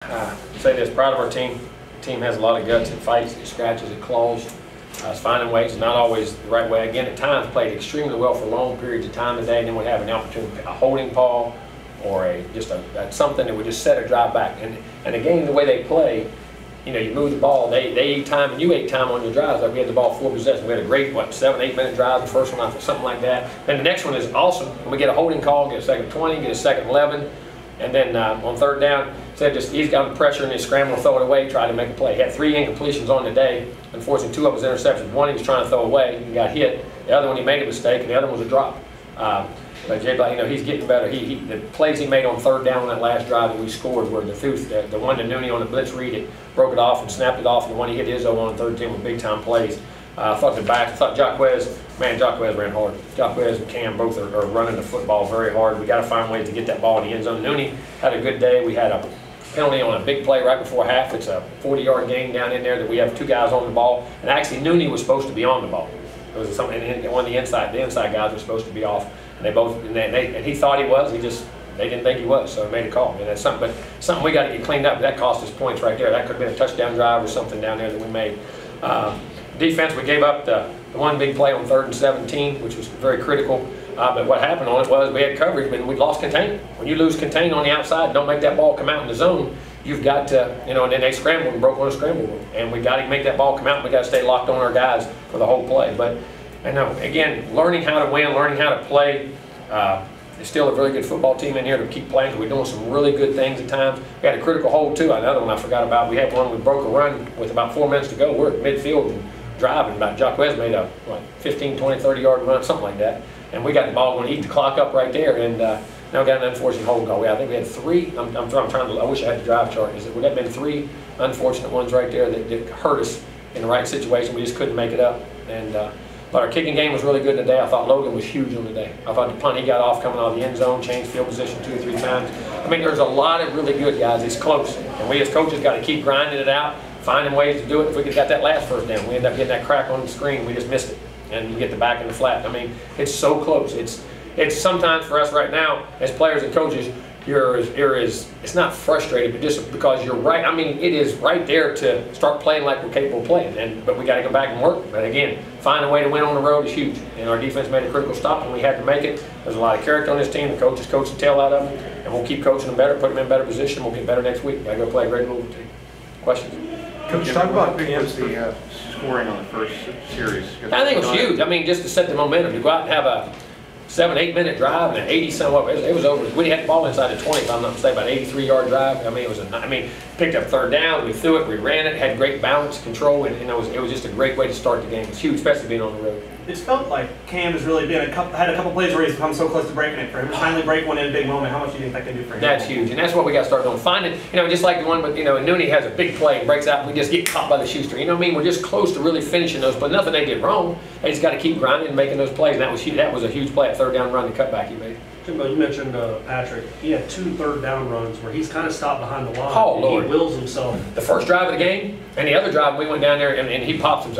Say this, proud of our team. The team has a lot of guts. It fights, it scratches, it claws. It's finding ways, not always the right way. Again, at times played extremely well for long periods of time today, and then we'd have an opportunity, a holding call, or something that would just set a drive back. And again, the way they play, you know, you move the ball, they eat time and you ate time on your drives. Like we had the ball 4 possessions. We had a great, 7-8 minute drive, the first one, something like that. Then the next one is awesome. And we get a holding call, get a second 20, get a second 11. And then on third down, he's got the pressure and he's scrambling to throw it away, try to make a play. He had 3 incompletions on the day. Unfortunately, 2 of his interceptions. One he was trying to throw away and got hit. The other one he made a mistake, and the other one was a drop. But Jay Black, you know, he's getting better. The plays he made on third down on that last drive that we scored were the one to Nooney on the blitz read, it broke it off and snapped it off, and the one he hit Izzo on third team with big time plays. I thought Jacquez ran hard. Jacquez and Cam both are running the football very hard. We got to find ways to get that ball in the end zone. Nooney had a good day. We had a penalty on a big play right before half. It's a 40-yard gain down in there that we have 2 guys on the ball, and actually Nooney was supposed to be on the ball. It was something, one of the inside guys were supposed to be off, and they both and he thought he was. They didn't think he was, so he made a call. And that's something, we got to get cleaned up. That cost us points right there. That could have been a touchdown drive or something down there that we made. Defense, we gave up the one big play on 3rd and 17, which was very critical. But what happened on it was we had coverage, but we lost contain. When you lose contain on the outside, don't make that ball come out in the zone, you've got to, you know, and then they scrambled and broke on a scramble rule. And we got to make that ball come out, and we got to stay locked on our guys for the whole play. But, again, learning how to win, learning how to play. It's still a very good football team in here to keep playing. We're doing some really good things at times. We had a critical hold, too. Another one I forgot about. We had one, we broke a run with about 4 minutes to go. We're at midfield and driving. About Jacquez made a 15, 20, 30-yard run, something like that. And we got the ball going to eat the clock up right there. And now got an unfortunate hold call. I think we had 3. I wish I had the drive chart. Would have been 3 unfortunate ones right there that hurt us in the right situation. We just couldn't make it up. But our kicking game was really good today. I thought Logan was huge on the day. I thought the punt he got off coming out of the end zone, changed field position 2 or 3 times. I mean, there's a lot of really good guys. It's close. And we as coaches got to keep grinding it out, finding ways to do it. If we could got that last first down, we end up getting that crack on the screen. We just missed it. And you get the back in the flat. I mean, it's so close. It's sometimes for us right now, as players and coaches, it's not frustrated, but just because you're right. I mean, it is right there to start playing like we're capable of playing. But we got to go back and work. But again, find a way to win on the road is huge. And our defense made a critical stop, and we had to make it. There's a lot of character on this team. The coaches coach the tail out of them, and we'll keep coaching them better, put them in better position. We'll get better next week. Got to go play a great Louisville team. Questions? Coach, talk about Cam's the scoring on the first series. I think it was huge. I mean, just to set the momentum, to go out and have a 7-8 minute drive and an 80-some. It was over. We had the ball inside the 20, if I'm not mistaken, about 83-yard drive. I mean, picked up third down, we threw it, we ran it, had great balance, control, and it was just a great way to start the game. It's huge, especially being on the road. It's felt like Cam has really been had a couple plays where he's come so close to breaking it for him. To finally break one in a big moment. How much do you think that can do for him? That's huge, and that's what we got to start doing. Finding, just like the one, but Nooney has a big play and breaks out, and we just get caught by the shoester. You know what I mean? We're just close to really finishing those, but nothing they did wrong. They just got to keep grinding and making those plays. And that was huge. That was a huge play, a third down run, the cutback he made. Jimbo, you mentioned Patrick. He had 2 third down runs where he's kind of stopped behind the line. Oh, Lord. He wills himself. The first drive of the game and the other drive, we went down there and he pops him.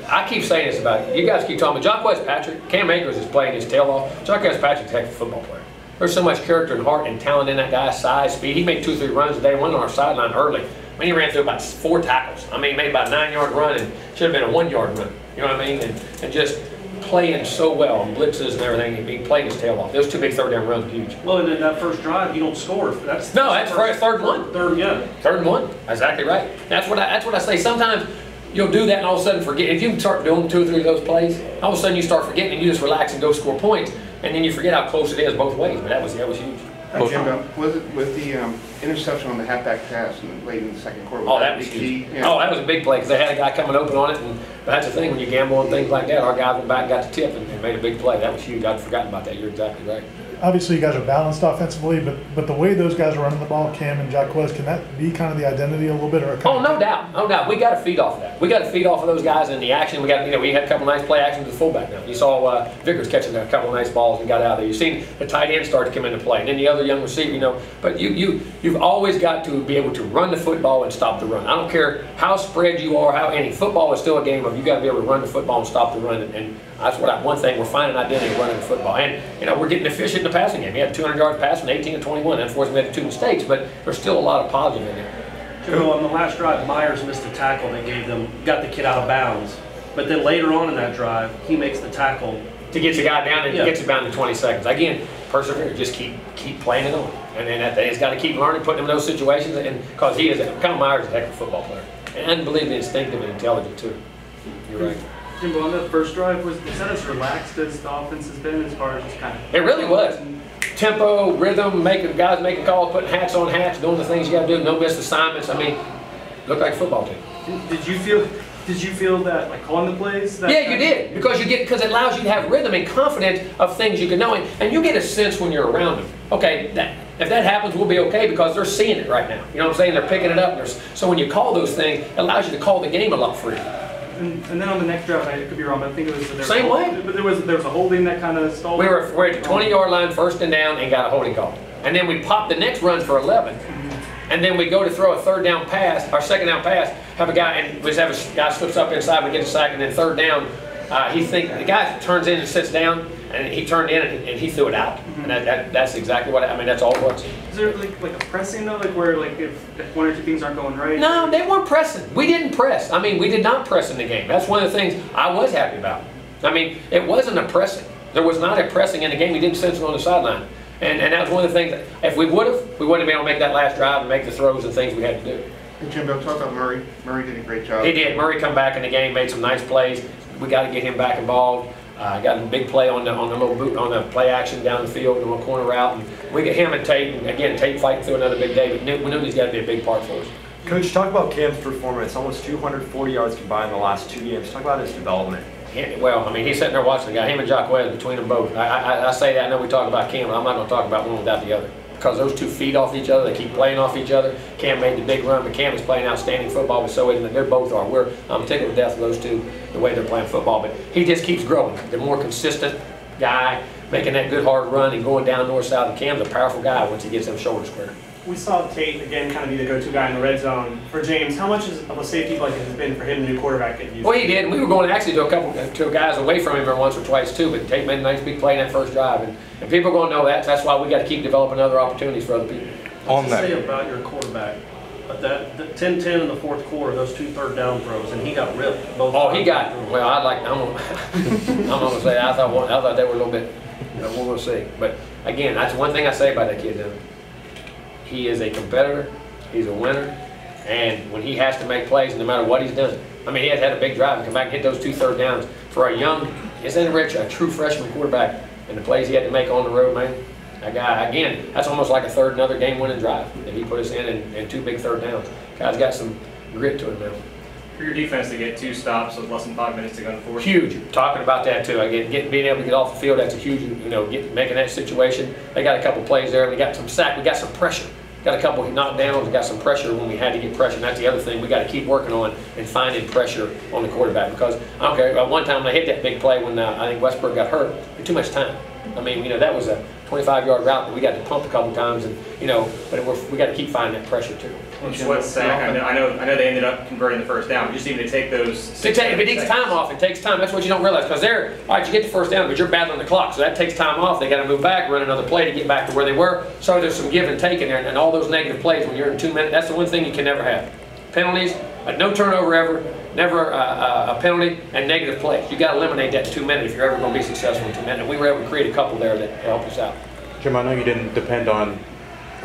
I keep saying this about it. You guys keep talking about Jacquez Patrick. Cam Akers is playing his tail off. Jacquez Patrick's a heck of a football player. There's so much character and heart and talent in that guy's size, speed. He made 2 or 3 runs today, one on our sideline early. I mean, he ran through about 4 tackles. I mean, he made about a 9-yard run and should have been a 1-yard run. You know what I mean? And just playing so well and blitzes and everything. He played his tail off. Those 2 big third down runs were huge. Well, and then that first drive, you don't score. That's third and 1. Third and 1. Exactly right. That's what I say. Sometimes you'll do that and all of a sudden forget. If you start doing 2 or 3 of those plays, all of a sudden you start forgetting and you just relax and go score points, and then you forget how close it is both ways. But that was huge. Jimbo, was it with the interception on the halfback pass late in the second quarter? Oh, that was huge. Yeah. Oh, that was a big play because they had a guy coming open on it, and that's the thing when you gamble on things like that. Our guy went back, got the tip, and made a big play. That was huge. I'd forgotten about that. You're exactly right. Obviously, you guys are balanced offensively, but the way those guys are running the ball, Cam and Jacquez, can that be kind of the identity a little bit? Or no doubt, no doubt. We got to feed off of that. We got to feed off of those guys in the action. We got, we had a couple nice play actions with the fullback. Now you saw Vickers catching a couple of nice balls and got out there. You've seen the tight end start to come into play, and then the other young receiver. But you've always got to be able to run the football and stop the run. I don't care how spread you are, football is still a game of you got to be able to run the football and stop the run. And that's one thing we're finding identity running the football. And we're getting efficient in the passing game. He had 200 yards passing, 18 to 21. Unfortunately, we had 2 mistakes, but there's still a lot of positive in there. Jimbo, on the last drive, Myers missed a tackle that got the kid out of bounds. But then later on in that drive, he makes the tackle to get the guy down and Yeah. gets it down to 20 seconds. Again, persevere, just keep playing it on. And then he's got to keep learning, putting him in those situations, and because Kyle Myers is a heck of a football player. And unbelievably instinctive and intelligent too. You're right. Jimbo, on that first drive, was that as relaxed as the offense has been as far as just kind of... It really was. Tempo, rhythm, guys making calls, putting hats on hats, doing the things you got to do, no missed assignments. I mean, looked like a football team. Did you feel that, like, calling the plays? Yeah, you did, because it allows you to have rhythm and confidence of things you can know, and you get a sense when you're around them. Okay, if that happens, we'll be okay because they're seeing it right now. You know what I'm saying? They're picking it up. So when you call those things, it allows you to call the game a lot freer. And then on the next drive, I could be wrong, but I think it was... Same way. But there was a holding that kind of stalled. We're at the 20-yard line, first and down, and got a holding call. And then we popped the next run for 11. And then we go to throw a third down pass, our second down pass, have a guy, and we just have a guy slips up inside, we get a sack, and then third down, the guy turns in and sits down, and he turned in and he threw it out. And that's exactly what, I mean, that's all it was. Is there like a pressing though, like where like if one or two things aren't going right? No, they weren't pressing. We didn't press. I mean, we did not press in the game. That's one of the things I was happy about. I mean, it wasn't a pressing. There was not a pressing in the game. We didn't sense it on the sideline. And that was one of the things that if we wouldn't have been able to make that last drive and make the throws and things we had to do. And Jimbo, talk about Murray. Murray did a great job. He did. Murray come back in the game, made some nice plays. We got to get him back involved. Got a big play on the play action down the field on a corner route, and we get him and Tate. And again, Tate fighting through another big day. But we knew he's got to be a big part for us. Coach, talk about Cam's performance. Almost 240 yards combined in the last 2 games. Talk about his development. Well, I mean, he's sitting there watching the guy. Him and Jacquez, between them both. I say that. I know we talk about Cam, but I'm not going to talk about one without the other. Because those two feed off each other, they keep playing off each other. Cam made the big run, but Cam is playing outstanding football, but so is, and they both are. I'm tickled to death with those two, the way they're playing football. But he just keeps growing. The more consistent guy, making that good hard run and going down north south. And Cam's a powerful guy once he gets them shoulders square. We saw Tate again kind of be the go-to guy in the red zone. For James, how much of a safety blanket has it been for him, the new quarterback, getting used? Well, he did. We were going actually to guys away from him once or twice too. But Tate made a nice big play in that first drive, and people are going to know that. That's why we got to keep developing other opportunities for other people. What's to say about your quarterback? But that 10-10 in the fourth quarter, those 2 third down throws, and he got ripped both times. He got. Well, I'm gonna say I thought they were a little bit. We're gonna see. But again, that's one thing I say about that kid. Though. He is a competitor, he's a winner, and when he has to make plays, no matter what he's done. I mean, he has had a big drive and come back and hit those 2 third downs. For a young, a true freshman quarterback, and the plays he had to make on the road, man, that guy, again, that's almost like another game-winning drive that he put us in and 2 big third downs. Guy's got some grit to him now. For your defense to get 2 stops with less than 5 minutes to go in the fourth. Huge. Talking about that too. Again, being able to get off the field, that's a huge, making that situation. They got a couple plays there. We got some sack. We got some pressure. Got a couple knockdowns. We got some pressure when we had to get pressure. And that's the other thing we got to keep working on and finding pressure on the quarterback. Because I don't care. One time when I hit that big play when I think Westbrook got hurt, we had too much time. I mean, that was a 25-yard route that we got to pump a couple times, and but we got to keep finding that pressure too. What sack? I know they ended up converting the first down, but just even to take those. If it takes time off, it takes time. That's what you don't realize, because all right, you get the first down, but you're battling the clock, so that takes time off. They got to move back, run another play to get back to where they were. So there's some give and take in there, and all those negative plays when you're in 2 minutes. That's the one thing you can never have. Penalties, no turnover ever, never a penalty, and negative plays. You got to eliminate that in 2 minutes if you're ever going to be successful in 2 minutes. And we were able to create a couple there that helped us out. Jim, I know you didn't depend on,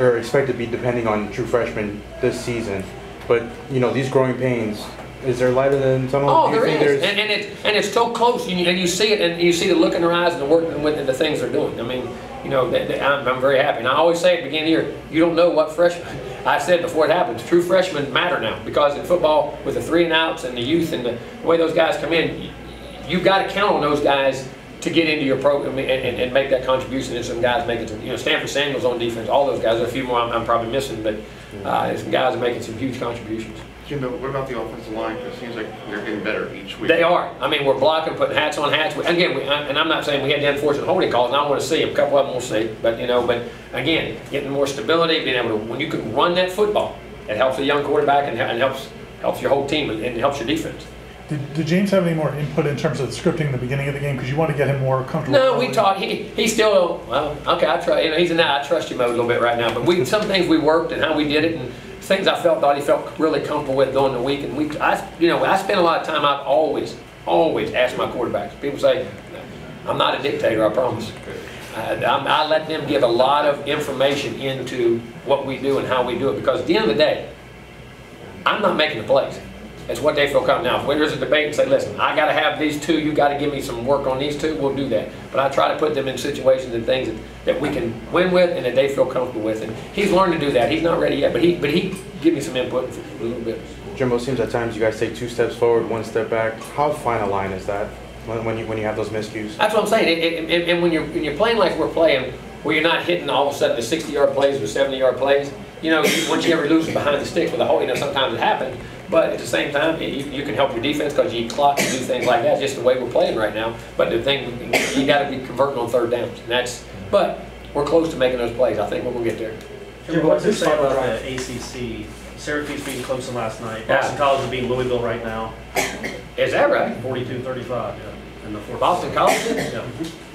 or expect to be depending on true freshmen this season, but these growing pains, is there light than some of them? Oh, there is, and it's so close, and you see it, and you see the look in their eyes and the work and the things they're doing. I mean, I'm very happy, and I always say at the beginning of the year, you don't know what freshmen. I said before it happened, true freshmen matter now, because in football with the 3 and outs and the youth and the way those guys come in, you've got to count on those guys to get into your program and make that contribution. And some guys making some, Stanford Samuel's on defense, all those guys. There are a few more I'm probably missing, but there's some guys are making some huge contributions. Jimbo, what about the offensive line? Because it seems like they're getting better each week. They are. I mean, we're blocking, putting hats on hats. Again, and I'm not saying we had the unfortunate holding calls, and I want to see them. A couple of them we'll see. But, but again, getting more stability, being able to, when you can run that football, it helps the young quarterback and helps your whole team and helps your defense. Did James have any more input in terms of scripting the beginning of the game? Because you want to get him more comfortable. No, we talked. He still, well, okay, I trust. He's in that I trust you mode a little bit right now. But some things we worked and how we did it, things I thought he felt really comfortable with during the week. And I spend a lot of time. I always ask my quarterbacks. People say, I'm not a dictator, I promise. I let them give a lot of information into what we do and how we do it, because at the end of the day, I'm not making the plays. It's what they feel comfortable. Now, if there's a debate and say, listen, I got to have these two, you got to give me some work on these two, we'll do that. But I try to put them in situations and things that we can win with and that they feel comfortable with. And he's learned to do that. He's not ready yet, but he give me some input a little bit. Jimbo, it seems at times you guys take 2 steps forward, 1 step back. How fine a line is that when you have those miscues? That's what I'm saying. And when you're playing like we're playing, where you're not hitting all of a sudden the 60-yard plays or 70-yard plays, once you ever lose behind the sticks with a hole, sometimes it happens. But at the same time, you can help your defense because you clock and do things like that. Just the way we're playing right now. But the thing, you got to be converting on 3rd downs. But we're close to making those plays. I think we're gonna get there. Jim, what's it say about the ACC? Syracuse beating Clemson last night. Boston College is beating Louisville right now. Is that right? 42-35. Yeah. In the fourth. Boston College? Yeah.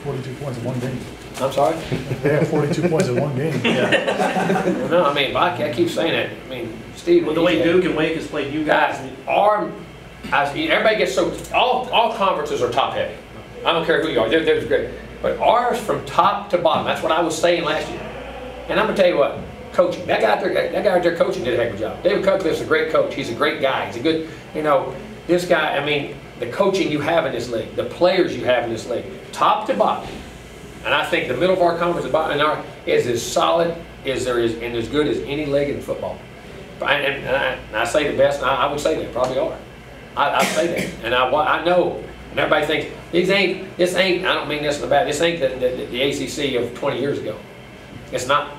42 points in 1 game. I'm sorry? They have 42 points in 1 game. Yeah. Well, no, I keep saying that. I mean, Steve. Well, the way Duke and Wake has played you guys. Everybody gets all conferences are top heavy. I don't care who you are. They're great. But ours from top to bottom. That's what I was saying last year. And I'm gonna tell you what, coaching. That guy out there coaching did a heck of a job. David Cutcliffe's a great coach. He's a great guy. He's a good. This guy. I mean, the coaching you have in this league, the players you have in this league, top to bottom. And I think the middle of our conference is as solid as there is and as good as any league in football. And I say the best, and I would say they probably are. I say that. And I know, and everybody thinks, this ain't, I don't mean this in the bad, this ain't the ACC of 20 years ago. It's not.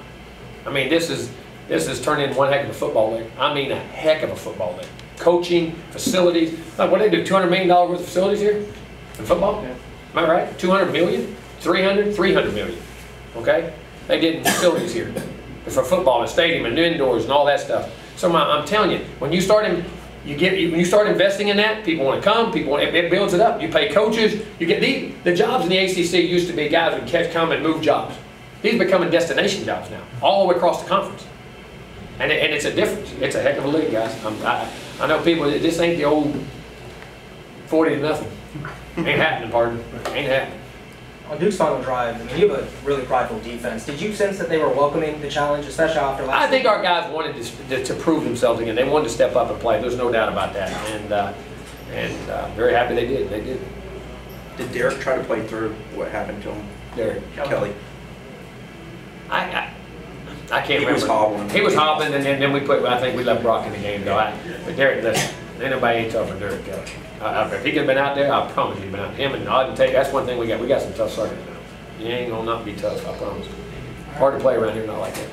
I mean, this is turned into one heck of a football league. I mean, a heck of a football league. Coaching, facilities. What do they do, $200 million worth of facilities here in football? Yeah. Am I right? 200 million? 300 million. Okay? They did in facilities here for football, and stadium, and indoors, and all that stuff. So I'm telling you, when you start investing in that, people want to come. It builds it up. You pay coaches. You get the jobs in the ACC used to be guys who come and move jobs. These are becoming destination jobs now, all the way across the conference. And it's a difference. It's a heck of a league, guys. I know people. This ain't the old 40 to nothing. Ain't happening, pardon. Ain't happening. On Duke's final drive, I mean, you have a really prideful defense. Did you sense that they were welcoming the challenge, especially after last? I think our guys wanted to prove themselves again. They wanted to step up and play. There's no doubt about that. And very happy they did. They did. Did Derek try to play through what happened to him? Derek Kelly. I can't remember. He was hobbling. He was hobbling, and then I think we left Brock in the game, though. But Derek, listen, ain't nobody ain't tougher than Derek Kelly. If he could have been out there, I promise he'd been out. Him and Auden Tate, that's one thing we got. We got some tough circuits now. You ain't gonna not be tough, I promise. Hard to play around here, not like that.